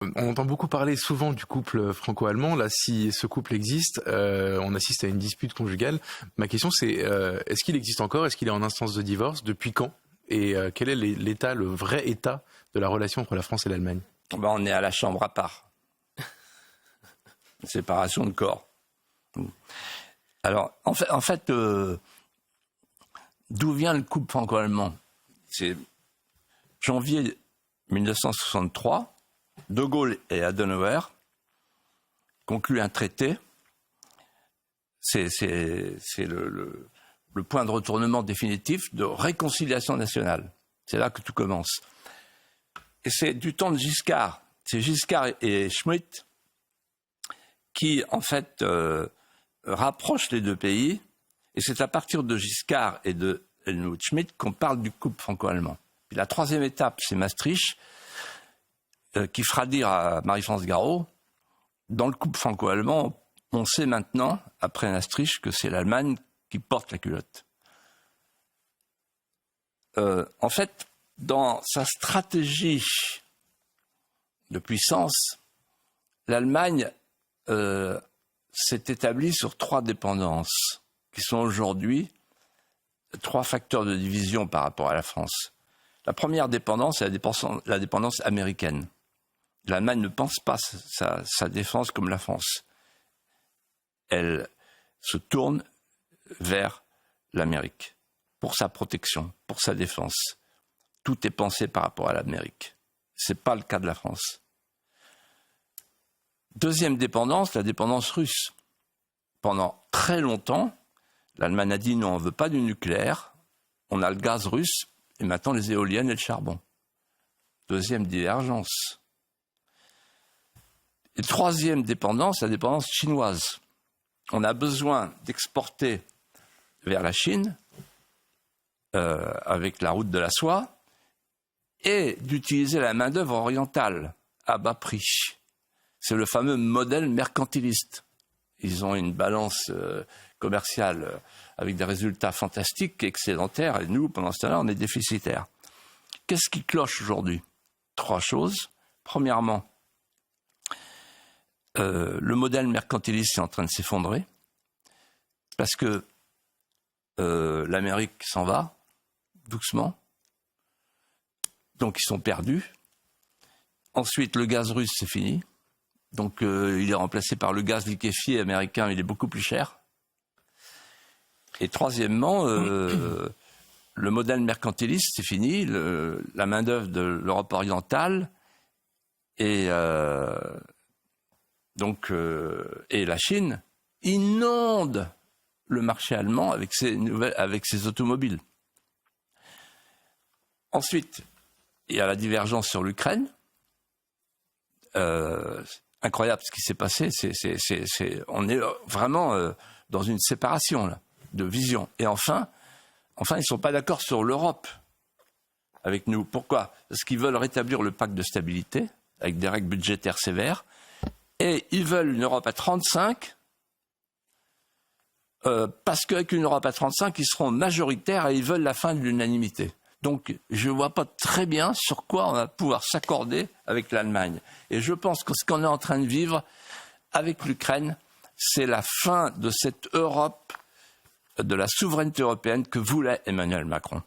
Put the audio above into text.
On entend beaucoup parler souvent du couple franco-allemand. Là, si ce couple existe, on assiste à une dispute conjugale. Ma question, c'est est-ce qu'il existe encore? Est-ce qu'il est en instance de divorce? Depuis quand? Et quel est l'état, le vrai état de la relation entre la France et l'Allemagne? On est à la chambre à part. Séparation de corps. Alors, en fait d'où vient le couple franco-allemand? C'est janvier 1963. De Gaulle et Adenauer concluent un traité. C'est le point de retournement définitif de réconciliation nationale. C'est là que tout commence. Et c'est du temps de Giscard. C'est Giscard et Schmitt qui, en fait, rapprochent les deux pays. Et c'est à partir de Giscard et de Helmut Schmitt qu'on parle du couple franco-allemand. Puis la troisième étape, c'est Maastricht, qui fera dire à Marie-France Garot, dans le couple franco-allemand, on sait maintenant, après Maastricht, que c'est l'Allemagne qui porte la culotte. En fait, dans sa stratégie de puissance, l'Allemagne s'est établie sur 3 dépendances, qui sont aujourd'hui 3 facteurs de division par rapport à la France. La première dépendance, c'est la dépendance américaine. L'Allemagne ne pense pas sa défense comme la France. Elle se tourne vers l'Amérique pour sa protection, pour sa défense. Tout est pensé par rapport à l'Amérique. Ce n'est pas le cas de la France. Deuxième dépendance, la dépendance russe. Pendant très longtemps, l'Allemagne a dit non, on ne veut pas du nucléaire, on a le gaz russe et maintenant les éoliennes et le charbon. Deuxième divergence. Et troisième dépendance, la dépendance chinoise. On a besoin d'exporter vers la Chine avec la route de la soie et d'utiliser la main-d'œuvre orientale à bas prix. C'est le fameux modèle mercantiliste. Ils ont une balance commerciale avec des résultats fantastiques, excédentaires, et nous, pendant ce temps-là, on est déficitaires. Qu'est-ce qui cloche aujourd'hui? 3 choses. Premièrement, le modèle mercantiliste est en train de s'effondrer parce que l'Amérique s'en va doucement, donc ils sont perdus. Ensuite, le gaz russe, c'est fini, donc il est remplacé par le gaz liquéfié américain, il est beaucoup plus cher. Et troisièmement, le modèle mercantiliste, c'est fini, la main-d'œuvre de l'Europe orientale et la Chine inonde le marché allemand avec ses automobiles. Ensuite, il y a la divergence sur l'Ukraine. Incroyable ce qui s'est passé. On est vraiment dans une séparation là, de vision. Et enfin, ils ne sont pas d'accord sur l'Europe avec nous. Pourquoi? Parce qu'ils veulent rétablir le pacte de stabilité avec des règles budgétaires sévères. Et ils veulent une Europe à 35, parce qu'avec une Europe à 35, ils seront majoritaires et ils veulent la fin de l'unanimité. Donc, je ne vois pas très bien sur quoi on va pouvoir s'accorder avec l'Allemagne. Et je pense que ce qu'on est en train de vivre avec l'Ukraine, c'est la fin de cette Europe, de la souveraineté européenne que voulait Emmanuel Macron.